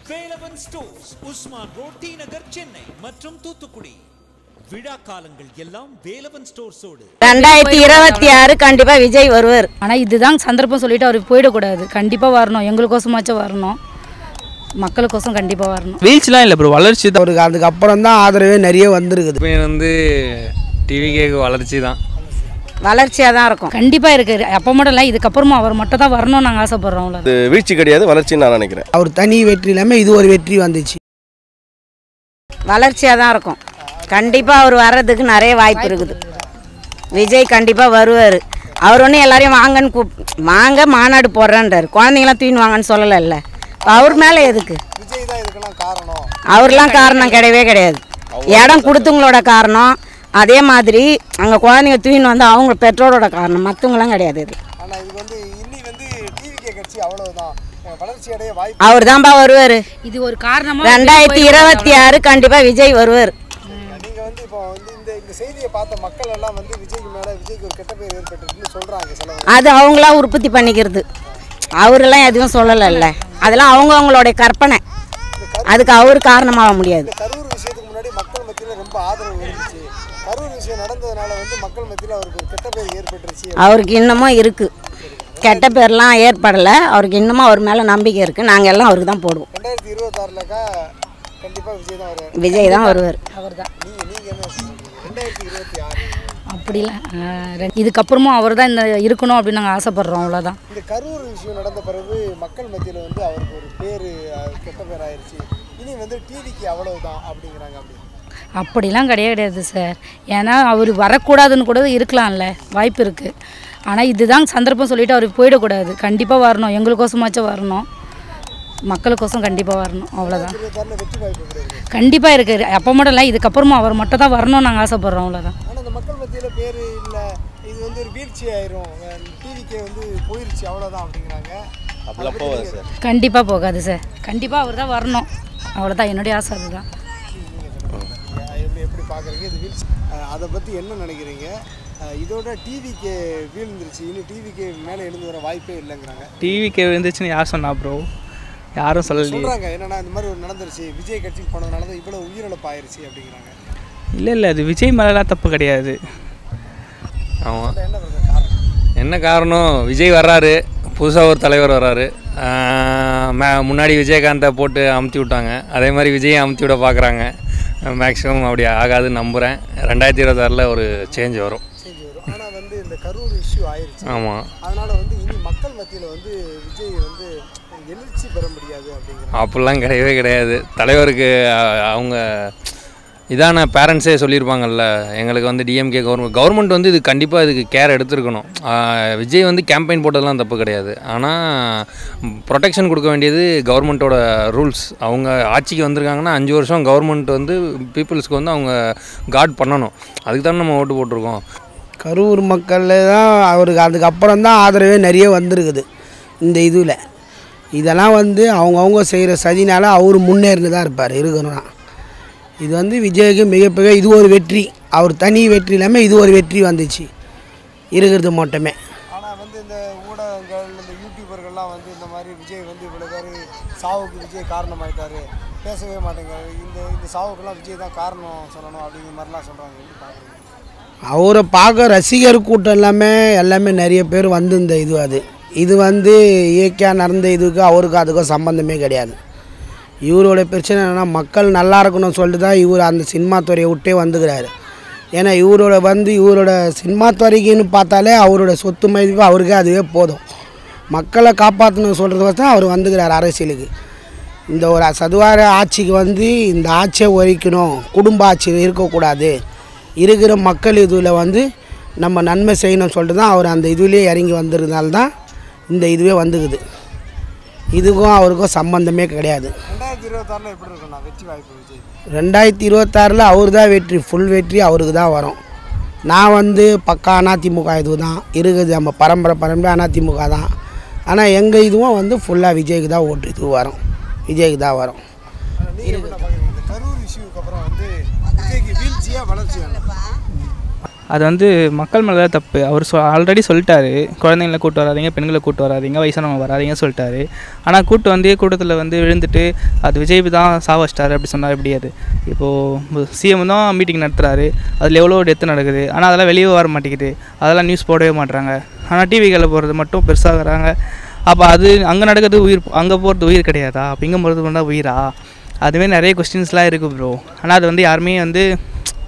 Velavan stores Usman road T Nagar Chennai மற்றும் தூத்துக்குடி. விழா காலங்கள் எல்லாம் வேலவன் ஸ்டோர்ஸோடு. 2026 கண்டிப்பா விஜய் வருவார். ஆனா இதுதான் சந்தர்ப்பம் சொல்லிட்டு அவர் போயிடக்கூடாது. கண்டிப்பா வரணும், எங்களுக்கோசமாச்சும் வரணும், மக்களுக்கோசம் கண்டிப்பா வரணும். வீழ்ச்சிலாம் இல்லை ப்ரோ, வளர்ச்சி தான். அவருக்கு அதுக்கப்புறம் தான் ஆதரவே நிறைய வந்திருக்குது. வந்து டிவிகேக்கு வளர்ச்சி தான், வளர்ச்சியாக தான் இருக்கும். கண்டிப்பா இருக்கு. அப்போ மட்டும் இல்லை, இதுக்கப்புறமா அவர் மட்டும் தான் வரணும்னு நாங்கள் ஆசைப்படுறோம். இது வீழ்ச்சி கிடையாது, வளர்ச்சின்னு நான் நினைக்கிறேன். அவர் தனி வெற்றி இல்லாமல் இது ஒரு வெற்றி வந்துச்சு. வளர்ச்சியாக தான் இருக்கும். கண்டிப்பாக அவர் வர்றதுக்கு நிறைய வாய்ப்பு இருக்குது. விஜய் கண்டிப்பாக வருவார். அவர் ஒன்றும் எல்லாரையும் வாங்கன்னு வாங்க மாநாடு போடுறேன்றார். குழந்தைங்களாம் தூயின் வாங்கன்னு சொல்லலைல்ல. அவர் மேலே எதுக்கு? அவர்லாம் காரணம் கிடையவே கிடையாது. இடம் கொடுத்தவங்களோட காரணம். அதே மாதிரி அங்கே குழந்தைங்க தூயின் வந்து அவங்க பெற்றோரோட காரணம், மற்றவங்களாம் கிடையாது. இது அவர் தான்ப்பா வருவார். இது ஒரு காரணமா 2026 கண்டிப்பா விஜய் வருவார். அது அவங்களா உற்பத்தி பண்ணிக்கிறது. அவரெல்லாம் எதுவும் சொல்லலைல்ல, அதெல்லாம் அவங்களுடைய கற்பனை. அதுக்கு அவர் காரணமாக முடியாது. அவருக்கு இன்னமும் இருக்கு, கெட்ட பேர்லாம் ஏற்படலை. அவருக்கு இன்னமும் அவர் மேலே நம்பிக்கை இருக்குது. நாங்கள் எல்லாம் அவருக்கு தான் போடுவோம். 2026 விஜய் தான் வருவார். அவர் தான் அப்படிலாம். இதுக்கப்புறமும் அவர் தான் இந்த இருக்கணும் அப்படின்னு நாங்கள் ஆசைப்படுறோம், அவ்வளோதான். இந்த கரூர் விஷயம் நடந்த பிறகு மக்கள் மத்தியில் வந்து அவருக்கு ஒரு பேர் கெட்ட பேர் ஆயிடுச்சு. இனி வந்து டிவிக்கு அவ்வளவுதான் அப்படிங்கிறாங்க. அப்படிலாம் கிடையாது சார். ஏன்னா அவர் வரக்கூடாதுன்னு கூட இருக்கலாம்ல, வாய்ப்பு இருக்குது. ஆனால் இதுதான் சந்தர்ப்பம் சொல்லிட்டு அவர் போயிடக்கூடாது. கண்டிப்பாக வரணும், எங்களுக்கோசமாச்சும் வரணும், மக்களுக்கோசம் கண்டிப்பாக வரணும், அவ்வளோதான். கண்டிப்பாக இருக்குது. அப்போ மட்டும் இல்லை, இதுக்கப்புறமா அவர் மட்டும் தான் வரணும்னு நாங்கள் ஆசைப்படுறோம், அவ்வளோதான். ஆனால் இந்த மக்கள் மத்தியில் பேர் இல்லை, இது வந்து ஒரு வீழ்ச்சி ஆயிரும், டிவிக்கே வந்து போயிடுச்சு அவ்வளோதான் அப்படிங்கிறாங்க. அப்படிலாம் போகாது சார். கண்டிப்பாக போகாது சார். கண்டிப்பாக அவர் தான் வரணும், அவ்வளோதான். என்னுடைய ஆசை அதுதான். எப்படி பார்க்குறீங்க இது வீழ்ச்சி? அதை பற்றி என்ன நினைக்கிறீங்க? இதோட டிவிக்கு வீழ்ந்துருச்சு, இன்னும் டிவிக்கு மேலே எழுந்து வர வாய்ப்பே இல்லைங்கிறாங்க. டிவிக்கு விழுந்துச்சுன்னு யார் சொன்னா ப்ரோ? யாரும் சொல்கிறாங்க. என்னன்னா இந்த மாதிரி ஒரு நடந்துருச்சு, விஜய் கட்சிக்கு போனதுனால தான் இவ்வளோ உயிரிழப்பு ஆயிடுச்சு அப்படிங்கிறாங்க. இல்லை அது விஜய் மேலாம் தப்பு கிடையாது. ஆமாம். என்ன காரணம்? விஜய் வர்றாரு, புதுசாக ஒரு தலைவர் வர்றாரு. முன்னாடி விஜயகாந்தை போட்டு அமுத்தி விட்டாங்க, அதே மாதிரி விஜயை அமுத்தி விட பார்க்குறாங்க. மேக்ஸிமம் அப்படி ஆகாதுன்னு நம்புகிறேன். 2026 ஒரு சேஞ்ச் வரும். ஆனால் வந்து இந்த கரூர் இஷ்யூ ஆயிடுச்சு. ஆமாம். அதனால் வந்து இனி மக்கள் மத்தியில் வந்து விஜய் வந்து எழுச்சி பெற முடியாது அப்படிங்கிற அப்படிலாம் கிடையவே கிடையாது. தலைவருக்கு அவங்க இதான பேரண்ட்ஸே சொல்லியிருப்பாங்கல்ல, எங்களுக்கு வந்து டிஎம்கே கவர்மெண்ட் வந்து இது கண்டிப்பாக இதுக்கு கேர் எடுத்துருக்கணும். விஜய் வந்து கேம்பெயின் போட்டதெல்லாம் தப்பு கிடையாது. ஆனால் ப்ரொடெக்ஷன் கொடுக்க வேண்டியது கவர்மெண்ட்டோட ரூல்ஸ். அவங்க ஆட்சிக்கு வந்திருக்காங்கன்னா 5 வருஷம் கவர்மெண்ட் வந்து பீப்புள்ஸ்க்கு வந்து அவங்க கார்ட் பண்ணணும். அதுக்கு தானே நம்ம ஓட்டு போட்டிருக்கோம். கரூர் மக்கள் தான் அவருக்கு அதுக்கப்புறம் தான் ஆதரவே நிறைய வந்திருக்குது. இந்த இதில் இதெல்லாம் வந்து அவங்கவுங்க செய்கிற சதினால் அவர் முன்னேறினு தான் இருப்பார் இருக்கணும்னா. இது வந்து விஜய்க்கு மிகப்பெரிய இது ஒரு வெற்றி. அவர் தனி வெற்றி இல்லாமல் இது ஒரு வெற்றி வந்துச்சு இருக்கிறது மட்டுமே. ஆனால் வந்து இந்த ஊடகங்கள், இந்த யூடியூபர்கள்லாம் வந்து இந்த மாதிரி விஜய் வந்து இவ்வளோ பேர் சாவுக்கு விஜய் காரணமாயிட்டாரு, பேசவே மாட்டேங்கிறாரு, இந்த சாவுக்கெல்லாம் விஜய் தான் காரணம் சொல்லணும் அப்படிங்கிற மாதிரிலாம் சொல்கிறாங்க. எப்படி பார்க்குறீங்க? அவரை பார்க்க ரசிகர் கூட்டம் எல்லாமே நிறைய பேர் வந்து இந்த இது வந்து இயற்கையாக நடந்த இதுக்கு அவருக்கு அதுக்கும் சம்மந்தமே கிடையாது. இவரோட பிரச்சனை என்னென்னா மக்கள் நல்லா இருக்கணும்னு சொல்லிட்டு தான் இவர் அந்த சினிமா துறையை விட்டே வந்துக்கிறாரு. ஏன்னா இவரோட சினிமா துறைக்குன்னு பார்த்தாலே அவரோட சொத்து மதிப்பு அவருக்கே அதுவே போதும். மக்களை காப்பாற்றணும்னு சொல்கிறதுக்கோசம் அவர் வந்துக்கிறார் அரசியலுக்கு. இந்த ஒரு சதுவார ஆட்சிக்கு வந்து இந்த ஆட்சியை ஒழிக்கணும், குடும்ப ஆட்சி இருக்கக்கூடாது, இருக்கிற மக்கள் இதில் வந்து நம்ம நன்மை செய்யணும்னு சொல்லிட்டு தான் அவர் அந்த இதுலேயே இறங்கி வந்ததுனால தான் இந்த இதுவே வந்துக்குது. இதுக்கும் அவருக்கும் சம்பந்தமே கிடையாது. 2026 எப்படி இருக்குண்ணா வெற்றி வாய்ப்பு விஜய்? 2026 அவர் தான் வெற்றி, ஃபுல் வெற்றி அவருக்கு தான் வரும். நான் வந்து பக்கா அதிமுக இது தான் இருக்குது, நம்ம பரம்பரை அதிமுக தான். ஆனால் எங்கள் இதுவும் வந்து ஃபுல்லாக விஜய்க்கு தான் ஓட்டு இது வரும், விஜய்க்கு தான் வரும். கரூர் இஷ்யூக்கு அப்புறம் வந்து விஜய்க்கு வீழ்ச்சியாக வளர்ச்சி அது வந்து மக்கள் மேலே தான் தப்பு. அவர் ஆல்ரெடி சொல்லிட்டாரு, குழந்தைங்கள கூட்டு வராதீங்க, பெண்களை கூட்டு வராதீங்க, வயசானவங்க வராதீங்க சொல்லிட்டாரு. ஆனால் கூட்டத்தில் வந்து விழுந்துட்டு அது விஜய் தான் சாவச்சிட்டாரு அப்படி சொன்னால் எப்படி? அது இப்போது சிஎம் தான் மீட்டிங் நடத்துகிறாரு, அதில் எவ்வளோ டெத்து நடக்குது, ஆனால் அதெல்லாம் வெளியே வர மாட்டேங்குது, அதெல்லாம் நியூஸ் போடவே மாட்டுறாங்க. ஆனால் டிவிகளில் போகிறது மட்டும் பெருசாகிறாங்க. அப்போ அது அங்கே நடக்கிறது உயிர், அங்கே போகிறது உயிர் கிடையாதா? அப்போ இங்கே போகிறது பண்ணால் உயிரா? அதுமாரி நிறைய கொஸ்டின்ஸ்லாம் இருக்குது ப்ரோ. ஆனால் அது வந்து யாருமே வந்து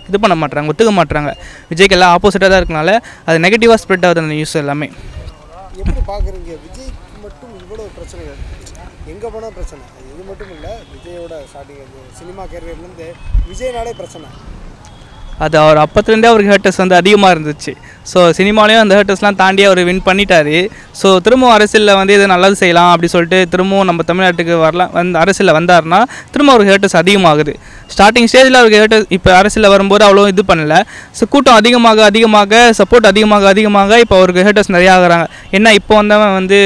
இது பண்ண மாட்டுறாங்க, ஒத்துக்க மாட்டுறாங்க. விஜய்க்கு எல்லாம் ஆப்போசிட்டாக தான் இருக்கனால அது நெகட்டிவாக ஸ்ப்ரெட் ஆகுது அந்த நியூஸ் எல்லாமே. எப்படி பார்க்குறீங்க? விஜய் மட்டும் இவ்வளோ பிரச்சனைகள் எங்கே போனால் பிரச்சனை, இது மட்டும் இல்லை, விஜயோட ஸ்டார்டிங் சினிமா கேரியர்லேருந்து விஜய்னாலே பிரச்சனை. அது அவர் அப்போத்துலேருந்தே அவருக்கு ஹேட்டர்ஸ் வந்து அதிகமாக இருந்துச்சு. ஸோ சினிமாலேயும் அந்த ஹேட்டர்ஸ்லாம் தாண்டி அவர் வின் பண்ணிட்டார். ஸோ திரும்பவும் அரசியலில் வந்து இது நல்லது செய்யலாம் அப்படி சொல்லிட்டு திரும்பவும் நம்ம தமிழ்நாட்டுக்கு வரலாம் வந்து அரசியலில் வந்தார்னா திரும்ப அவருக்கு ஹேட்டர்ஸ் அதிகமாகுது. ஸ்டார்டிங் ஸ்டேஜில் அவருக்கு ஹேட்டர்ஸ் இப்போ அரசியலில் வரும்போது அவ்வளோ இது பண்ணல. ஸோ கூட்டம் அதிகமாக சப்போர்ட் அதிகமாக இப்போ அவருக்கு ஹேட்டர்ஸ் நிறையா ஆகுறாங்க. ஏன்னா இப்போ வந்தவன் வந்து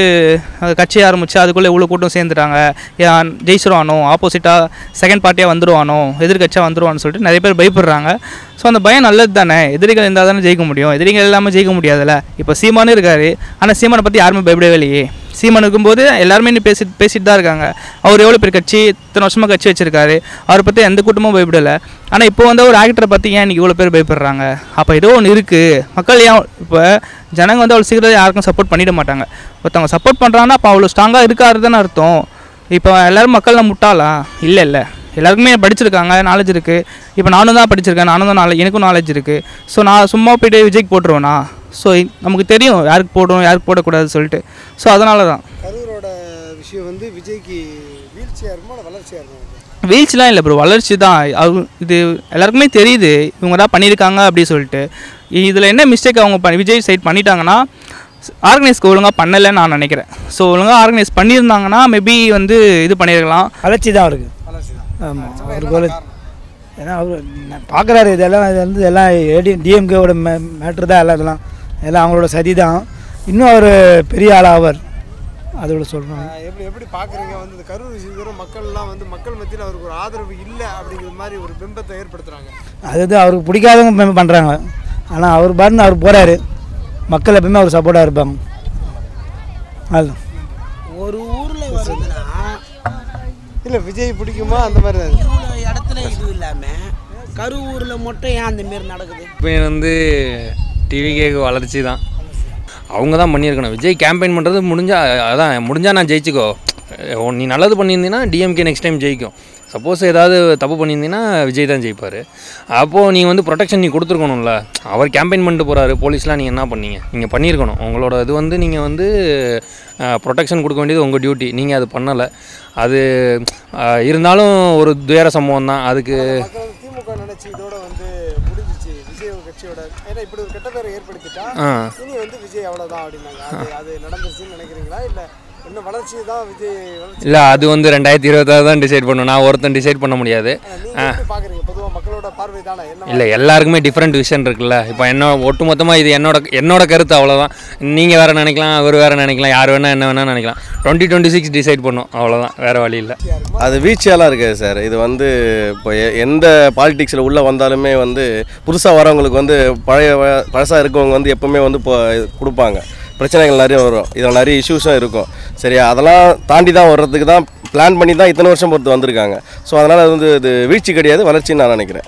கட்சி ஆரம்பித்து அதுக்குள்ளே இவ்வளோ கூட்டம் சேர்ந்துட்டாங்க, ஜெயிச்சிருவானோ, ஆப்போசிட்டாக செகண்ட் பார்ட்டியாக வந்துடுவானோ, எதிர்கட்சியாக வந்துடுவான்னு சொல்லிட்டு நிறைய பேர் பயப்படுறாங்க. ஸோ அந்த பயம் நல்லது தானே, எதிரிகள் இருந்தால் தானே ஜெயிக்க முடியும், எதிரிகள் இல்லாமல் ஜெயிக்க முடியாதுல்ல. இப்போ சீமானு இருக்கார், ஆனால் சீமானை பற்றி யாருமே பயப்படவே இல்லையே. சீமான் இருக்கும்போது எல்லாருமே இன்னும் பேசிட்டு தான் இருக்காங்க. அவர் எவ்வளோ பேர் கட்சி இத்தனை வருஷமாக கட்சி வச்சுருக்காரு, அவரை பற்றி எந்த கூட்டமும் பயப்படலை. ஆனால் இப்போ வந்து ஒரு ஆக்டரை பற்றி ஏன் இன்றைக்கி இவ்வளோ பேர் பயப்படுறாங்க? அப்போ ஏதோ ஒன்று இருக்குது. மக்கள் ஏன் இப்போ ஜனங்க வந்து அவ்வளோ சீக்கிரம் யாருக்கும் சப்போர்ட் பண்ணிட மாட்டாங்க. ஒருத்தவங்க சப்போர்ட் பண்ணுறாங்கன்னா அப்போ அவ்வளோ ஸ்ட்ராங்காக இருக்காரு தானே அர்த்தம். இப்போ எல்லோரும் மக்கள்லாம் முட்டாளா? இல்லை, எல்லாருக்குமே படிச்சிருக்காங்க, நாலேஜ் இருக்குது. இப்போ நானும் தான் படிச்சிருக்கேன், நானும் தான் எனக்கும் நாலேஜ் இருக்குது. ஸோ நான் சும்மா போய்ட்டு விஜய்க்கு போட்டுருவேண்ணா? ஸோ நமக்கு தெரியும் யாருக்கு போடணும் யாருக்கு போடக்கூடாதுன்னு சொல்லிட்டு. ஸோ அதனால தான் கரூரோட விஷயம் வந்து விஜய்க்கு வீழ்ச்சியாக இருக்குமா இல்லை வளர்ச்சியாக இருக்கும்? வீழ்ச்சிலாம் இல்லை ப்ரோ, வளர்ச்சி தான். இது எல்லாருக்குமே தெரியுது இவங்க தான் பண்ணியிருக்காங்க அப்படி சொல்லிட்டு. இதில் என்ன மிஸ்டேக் அவங்க விஜய் சைட் பண்ணிட்டாங்கன்னா, ஆர்கனைஸ்க்கு ஒழுங்காக பண்ணலைன்னு நான் நினைக்கிறேன். ஸோ ஒழுங்காக ஆர்கனைஸ் பண்ணியிருந்தாங்கன்னா மேபி வந்து இது பண்ணியிருக்கலாம். வளர்ச்சி தான் அவருக்கு. ஆமாம், அவருக்கு வளர்ச்சி. ஏன்னா அவர் பார்க்குறாரு இதெல்லாம், இது வந்து எல்லாம் டிஎம்கேவோட மேட்ரு தான் எல்லாம் அவங்களோட சதி தான். இன்னும் அவர் பெரிய ஆளாவார், அதோட சொல்கிறேன். எப்படி பார்க்குறீங்க வந்து இந்த கரூர் விஷயத்தில் மக்கள்லாம் வந்து மக்கள் மத்தியில் அவருக்கு ஒரு ஆதரவு இல்லை அப்படிங்கிற மாதிரி ஒரு பிம்பத்தை ஏற்படுத்துகிறாங்க. அதுதான் அவருக்கு பிடிக்காதவங்க பண்ணுறாங்க. ஆனால் அவர் பாருன்னு அவர் போகிறாரு, மக்கள் எப்பவுமே அவர் சப்போர்ட்டாக இருப்பாங்க. அது ஒரு ஊரில் வருதுன்னா இல்லை விஜய் பிடிக்குமா அந்த மாதிரி தான் இவ்வளோ இடத்துல இது இல்லாமல் கரூரில் மட்டும் ஏன் அந்தமாரி நடக்குது? இப்போ வந்து டிவிகேக்கு வளர்ச்சி தான், அவங்க தான் பண்ணியிருக்கணும். விஜய் கேம்பெயின் பண்ணுறது முடிஞ்சால் நான் ஜெயிச்சுக்கோ, நீ நல்லது பண்ணியிருந்தீங்கன்னா டிஎம்கே நெக்ஸ்ட் டைம் ஜெயிக்கும். சப்போஸ் ஏதாவது தப்பு பண்ணியிருந்தீங்கன்னா விஜய் தான் ஜெயிப்பார். அப்போது நீங்கள் வந்து ப்ரொடெக்ஷன் நீ கொடுத்துருக்கணும்ல. அவர் கேம்பெயின் பண்ணிட்டு போகிறாரு, போலீஸ்லாம் நீங்கள் என்ன பண்ணீங்க? நீங்கள் பண்ணியிருக்கணும். உங்களோட இது வந்து நீங்கள் வந்து ப்ரொடெக்ஷன் கொடுக்க வேண்டியது உங்கள் டியூட்டி, நீங்கள் அது பண்ணலை. அது இருந்தாலும் ஒரு துயர சம்பவம் தான். அதுக்கு திமுக நினைச்சு இதோட வந்து முடிஞ்சிச்சு விஜய் கட்சியோட, ஏன்னா இப்படி ஒரு கெட்ட பேரை ஏற்படுத்திட்டா இனி வந்து விஜய் அவ்வளோதான் அப்படின்னாங்க. அது நடந்துருச்சுன்னு நினைக்கிறீங்களா? இல்லை இன்னும் வளர்ச்சி தான் விஜய் வளர்ச்சி? இல்லை, அது வந்து 2026 தான் டிசைட் பண்ணணும், நான் ஒருத்தன் டிசைட் பண்ண முடியாது. பார்க்குறீங்க பொதுவாக மக்களோட பார்வை தானே? இல்லை, எல்லாருக்குமே டிஃப்ரெண்ட் விஷன் இருக்குல்ல. இப்போ ஒட்டு மொத்தமாக இது என்னோட கருத்து, அவ்வளோதான். நீங்கள் வேறு நினைக்கலாம், அவர் வேறு நினைக்கலாம், யார் வேணால் என்ன வேணால் நினைக்கலாம். 2026 டிசைட் பண்ணும், அவ்வளோதான், வேறு வழி இல்லை. அது வீழ்ச்சியாலாம் இருக்காது சார். இது வந்து இப்போ எந்த பாலிடிக்ஸில் உள்ளே வந்தாலுமே வந்து புதுசாக வரவங்களுக்கு வந்து பழசாக இருக்கவங்க வந்து எப்போவுமே வந்து இப்போ கொடுப்பாங்க. பிரச்சனைகள் நிறைய வரும், இதில் நிறைய இஷ்யூஸும் இருக்கும். சரியா, அதெல்லாம் தாண்டி தான் வர்றதுக்கு தான் பிளான் பண்ணி தான் இத்தனை வருஷம் பொறுத்து வந்திருக்காங்க. ஸோ அதனால் அது வந்து இது வீழ்ச்சி கிடையாது, வளர்ச்சின்னு நான் நினைக்கிறேன்.